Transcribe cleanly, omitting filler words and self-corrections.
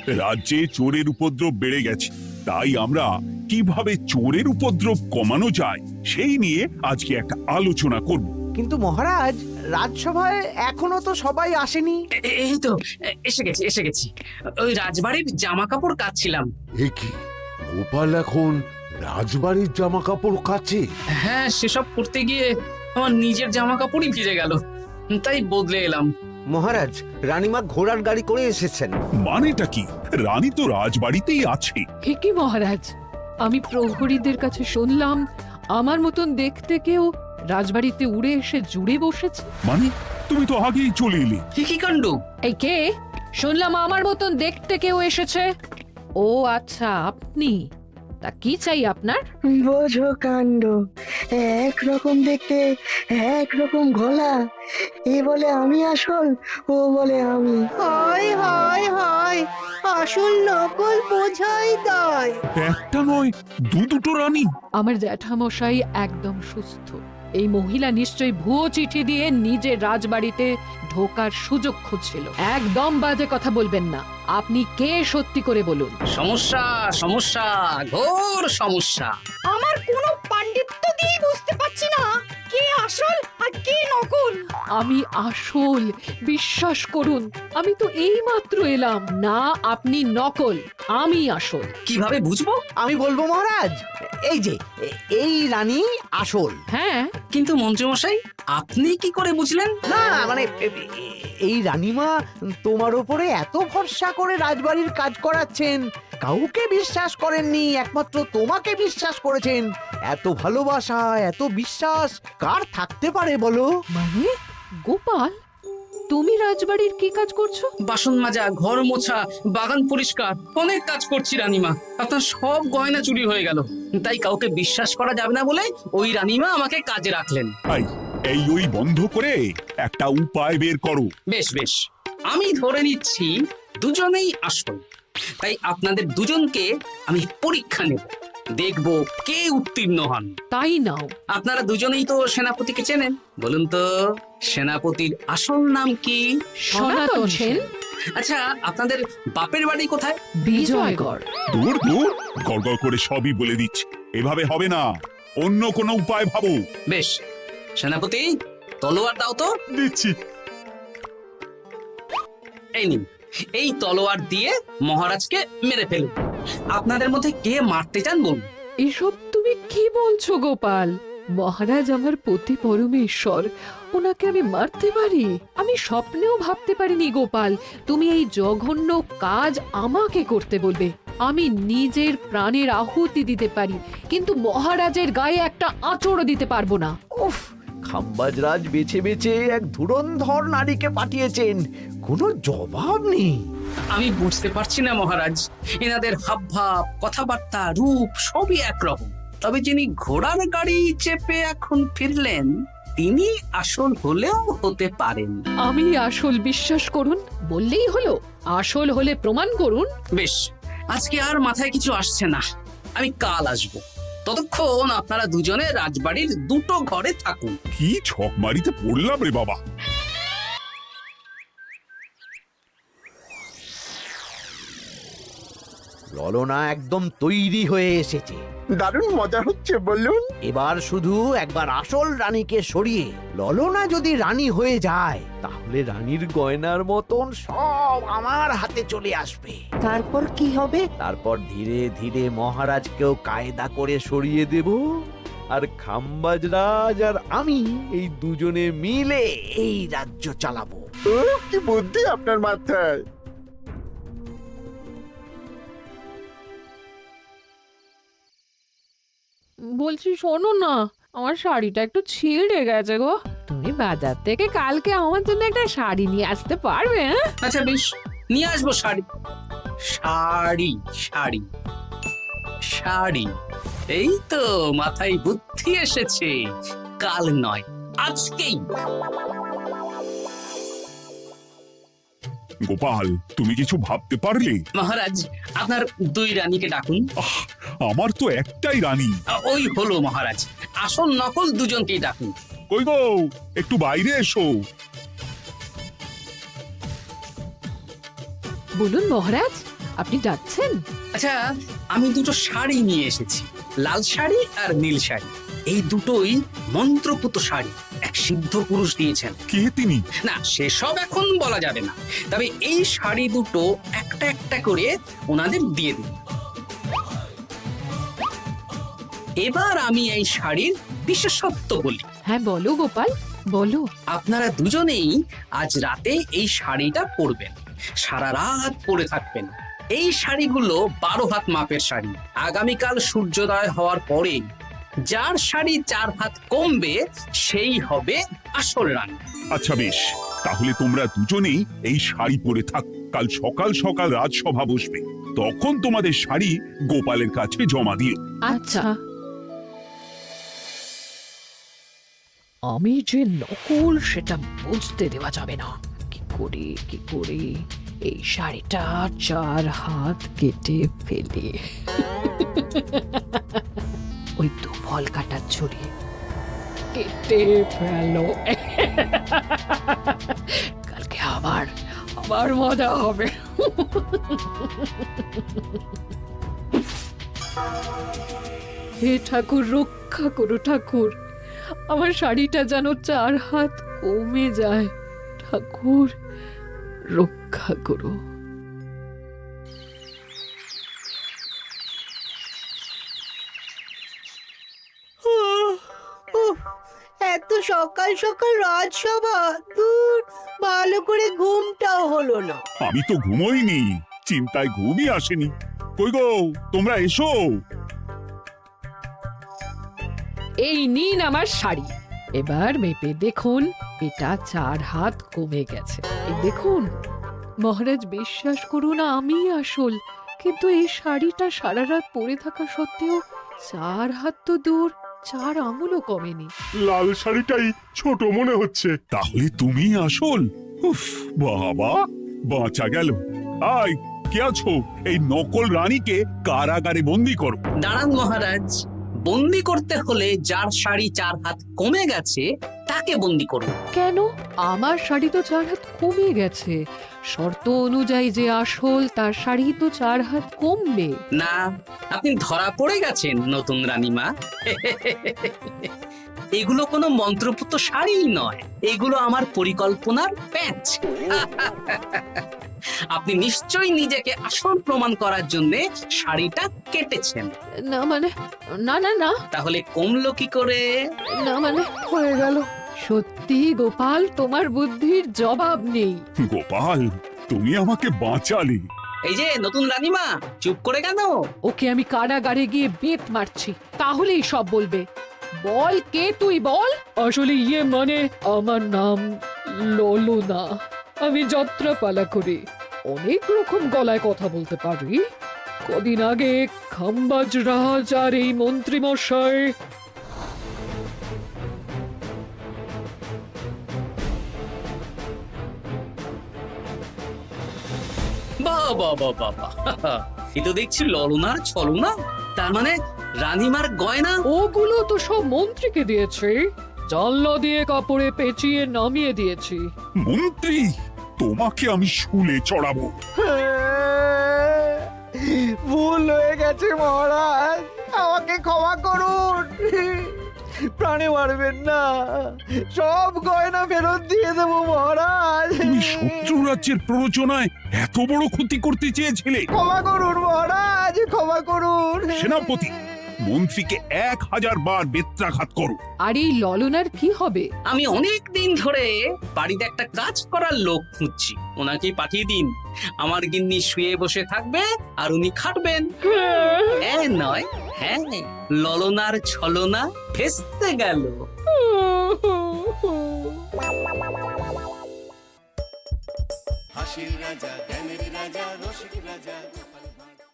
রাজ্যে চোরের উপদ্রব বেড়ে গেছে, তাই আমরা কিভাবে চোরের উপদ্রব কমানো যায় সেই নিয়ে আজকে একটা আলোচনা করব। কিন্তু মহারাজ, রাজসভায় এখনো তো সবাই আসেনি। এই তো এসে গেছি। ওই রাজবাড়ির জামা কাপড় কাচ্ছিলাম। এ কি, গোপাল এখন রাজবাড়ির জামা কাপড় কাচে? হ্যাঁ, সেসব করতে গিয়ে আমার নিজের জামা কাপড়ই ভিজে গেল, তাই বদলে এলাম। মহারাজ, রানীমা ঘোড়ার গাড়ি করে এসেছেন। মানেটা কি? রানী তো রাজবাড়িতেই আছে। হে কি মহারাজ, আমি প্রহরীদের কাছে শুনলাম আমার মতন দেখতে কেউ রাজবাড়িতে উড়ে এসে জুড়ে বসেছে। মানে তুমি তো আগেই চলে এলে। কি কাণ্ড! এই কে? শুনলাম আমার মতন দেখতে কেউ এসেছে। ও আচ্ছা, আপনি। তা কি চাই আপনার? বোঝো কাণ্ড, একরকম দেখতে একরকম গলা। এ বলে আমি আসল, ও বলে আমি। হয় হয় হয়, আসল নকল বোঝাই দায়। একটা নয়, দুটো রানী। আমার জ্যাঠামশাই একদম সুস্থ। এই মহিলা নিশ্চয়ই ভুয়ো চিঠি দিয়ে নিজের রাজবাড়িতে ঢোকার সুযোগ খুঁজছিল। একদম বাজে কথা বলবেন না। আপনি কে সত্যি করে বলুন। সমস্যা সমস্যা, ঘোর সমস্যা। আমার কোনো পাণ্ডিত্য দিয়ে বুঝতে পারছি না কে আসল আর কে নকল। আমি আসল, বিশ্বাস করুন। আমি তো এই মাত্র এলাম। না, আপনি নকল, আমি আসল। কিভাবে বুঝবো? আমি বলবো মহারাজ, এই যে এই রানী আসল। হ্যাঁ, কিন্তু মন্ত্রীমশাই, আপনি কি করে বুঝলেন? না মানে এই রানীমা তোমার উপরে এত ভরসা করে রাজবাড়ির কাজ করাচ্ছেন, কাউকে বিশ্বাস করেননি, একমাত্র তোমাকে বিশ্বাস করেছেন। এত ভালোবাসা, এত বিশ্বাস কার থাকতে পারে বলো? মানে গোপাল, তুমি রাজবাড়ির কি কাজ করছো? বাসন মাজা, ঘর মোছা, বাগান পরিষ্কার, অনেক কাজ করছি রানীমা। আপনার সব গয়না চুরি হয়ে গেল, তাই কাউকে বিশ্বাস করা যাবে না বলে ওই রানীমা আমাকে কাজে রাখলেন। এই ওই বন্ধ করে একটা উপায় বের করো। বেশ বেশ, আমি ধরে নিচ্ছি দুজনেই আসল। তাই আপনাদের দুজনকে আমি পরীক্ষা নেব, দেখব কে উত্তীর্ণ হন। তাই নাও। আপনারা দুজনেই তো সেনাপতিকে চেনেন, বলুন তো সেনাপতির আসল নাম কি? সনাতন সেন। আচ্ছা, আপনাদের বাপের বাড়ি কোথায়? বিজয়গড়। দূর দূর, গড়গড় করে সবই বলে দিচ্ছে। এভাবে হবে না, অন্য কোনো উপায় ভাবো। বেশ, সেনাপতি তলোয়ার দাও তো। দিচ্ছি। এই নিন, এই তলোয়ার দিয়ে মহারাজকে মেরে ফেলুন। আপনাদের মধ্যে কে মারতে চান বলুন। এসব তুমি কি বলছো গোপাল? মহারাজ আমার পতি পরমেশ্বর, ওনাকে আমি মারতে পারি? আমি স্বপ্নেও ভাবতে পারিনি গোপাল তুমি এই জঘন্য কাজ আমাকে করতে বলবে। আমি নিজের প্রাণের আহুতি দিতে পারি, কিন্তু মহারাজের গায়ে একটা আঁচড়ও দিতে পারবো না। উফ, খাম্বাজরাজ বেছে বেছে এক ধুরন্ধর নারীকে পাঠিয়েছেন, কোনো জবাব নেই। আমি বুঝতে পারছি না মহারাজ, এনাদের হাবভাব, কথাবার্তা, রূপ সবই একরকম। তবে যিনি ঘোড়ার গাড়ি চেপে এখন ফিরলেন, তিনি আসল হলেও হতে পারেন। আমি আসল, বিশ্বাস করুন। বললেই হলো? আসল হলে প্রমাণ করুন। বেশ, আজকে আর মাথায় কিছু আসছে না, আমি কাল আসবো। ততক্ষণ আপনারা দুজনে রাজবাড়ির দুটো ঘরে থাকুন। কি ছক মারিতে পড়লাম রে বাবা। ললনা একদম তৈরি হয়ে এসেছে। দারুণ মজা হচ্ছে বলুন। এবার শুধু একবার আসল রানীকে সরিয়ে ললনা যদি রানী হয়ে যায়, তাহলে রানীর গয়নার মতন সব আমার হাতে চলে আসবে। তারপর কি হবে? তারপর ধীরে ধীরে মহারাজকেও কায়দা করে সরিয়ে দেব, আর খাম্বাজরাজ আর আমি এই দুজনে মিলে এই রাজ্য চালাবো। ও কি বুদ্ধি আপনার মাথায়। বলছি শোনো না, আমার শাড়িটা একটু ছিঁড়ে গেছে গো। তুমি বাজার থেকে কালকে আমার জন্য একটা শাড়ি নিয়ে আসতে পারবে? আচ্ছা বেশ, নিয়ে আসবো শাড়ি। শাড়ি শাড়ি শাড়ি, এই তো মাথায় বুদ্ধি এসেছে। কাল নয়, আজকেই। গোপাল, তুমি কিছু ভাবতে পারলে? মহারাজ, আপনার দুই রানীকে ডাকুন। আমার তো একটাই রানী। ওই হলো মহারাজ, আসল নকল দুজনকেই ডাকুন। কই গো, একটু বাইরে এসো। বলুন মহারাজ। আপনি যাচ্ছেন? আচ্ছা, আমি দুটো শাড়ি নিয়ে এসেছি, লাল শাড়ি আর নীল শাড়ি। এই দুটোই মন্ত্রপুত শাড়ি, এক সিদ্ধ পুরুষ দিয়েছেন। কে তিনি? না, সেসব এখন বলা যাবে না, তবে এই শাড়ি দুটো একটা একটা করে ওনাদের দিয়ে দিন। এবার আমি এই শাড়ির বিশেষত্ব বলি। হ্যাঁ বলো গোপাল, বলো। আপনারা দুজনেই আজ রাতে এই শাড়িটা পরবেন, সারা রাত পরে থাকবেন। এই শাড়িগুলো 12 হাত মাপের শাড়ি। আগামীকাল সূর্যোদয় হওয়ার পরে যার শাড়ি 4 হাত কমবে সেই হবে আসল রানী। আচ্ছা বেশ, তাহলে তোমরা দুজনেই এই শাড়ি পরে থাক। কাল সকাল সকাল রাজসভা বসবে, তখন তোমাদের শাড়ি গোপালের কাছে জমা দিও। আচ্ছা। আমি যে নকল সেটা বুঝতে দেওয়া যাবে না। কি করে এই শাড়িটা 4 হাত কেটে ফেলে ওই তো ফল কাটার ছড়ি কেটে ফেলো। কালকে আবার মজা হবে। হে ঠাকুর, রক্ষা করো ঠাকুর, আমার শাড়িটা যেন 4 হাত কমে যায়। ঠাকুর রক্ষা করো। এত সকাল সকাল রাজসভা, দূর, ভালো করে ঘুমটাও হলো না। আমি তো ঘুমোইনি, চিন্তায় ঘুমই আসেনি। কই গো, তোমরা এসো। এই নিন আমার শাড়ি, এবার মেপে দেখুন, এটা 4 হাত কমে গেছে। এই দেখুন মহারাজ, বিশ্বাস করুন আমি আসল, কিন্তু এই শাড়িটা সারা রাত পরে থাকা সত্ত্বেও 4 হাত তো দূর, 4 আঙুলও কমেনি। লাল শাড়িটাই ছোট মনে হচ্ছে। তাহলে তুমি আসল? উফ, বাবা, বাঁচা গেল। আয়, কে আছো? এই নকল রানীকে কারাগারে বন্দি করো। দাঁড়ান মহারাজ, বন্দি করতে হলে যার শাড়ি 4 হাত কমে গেছে তাকে বন্দি করুন। কেন? আমার শাড়ি তো 4 হাত কমে গেছে। শর্ত অনুযায়ী যে আসল তার শাড়ি তো 4 হাত কমবে না, আপনি ধরা পড়ে গেছেন নতুন রানীমা। এগুলো কোনো মন্ত্রপুত শাড়ি নয়, এগুলো আমার পরিকল্পনার প্যাচ। আপনি নিশ্চয়ই নিজেকে আসল প্রমাণ করার জন্য শাড়িটা কেটেছেন। না মানে, না না না, তাহলে কমলো কি করে? না মানে হয়ে গেল। সত্যি গোপাল, তোমার বুদ্ধির জবাব নেই। গোপাল, তুমি আমাকে বাঁচালে। এই যে নতুন রানীমা, চুপ করে কেন? ওকে আমি কারাগারে গিয়ে বেত মারছি, তাহলেই সব বলবে। বল, কে তুই বল। আসলে মানে আমার নাম ললনা, আমি যাত্রাপালা করি, অনেক রকম গলায় কথা বলতে পারি। কদিন আগে খাম্বাজ রাজ আর এই মন্ত্রী মশাই বাবা বাবা বাবা, এ তো দেখছি ললনার ছলনা। তার মানে রানীমার গয়না? ওগুলো তো সব মন্ত্রীকে দিয়েছে, জানলা দিয়ে কাপড়ে পেঁচিয়ে নামিয়ে দিয়েছি। মন্ত্রী, তোমাকে আমি শুলে চড়াবো। ভুল হয়ে গেছে মহারাজ, আমাকে ক্ষমা করুন। প্রাণে মারবেন না, সব গয়না ফেরত দিয়ে দেবো মহারাজ। তুমি শত্রু রাজ্যের প্ররোচনায় এত বড় ক্ষতি করতে চেয়েছিলে? ক্ষমা করুন মহারাজ, ক্ষমা করুন। সেনাপতি, মন্ত্রীকে 1000 বার বেত্রাঘাত করো। আর এই ললনার কি হবে? আমি অনেক দিন ধরে বাড়িতে একটা কাজ করার লোক খুঁজছি, ওনাকে পাঠিয়ে দিন। আমার গিন্নি শুয়ে বসে থাকবে আর উনি খাটবেন। নয়, হ্যাঁ, ললনার ছলনা ভেস্তে গেল। হাসির রাজা, জ্ঞানের রাজা, রসিক রাজা।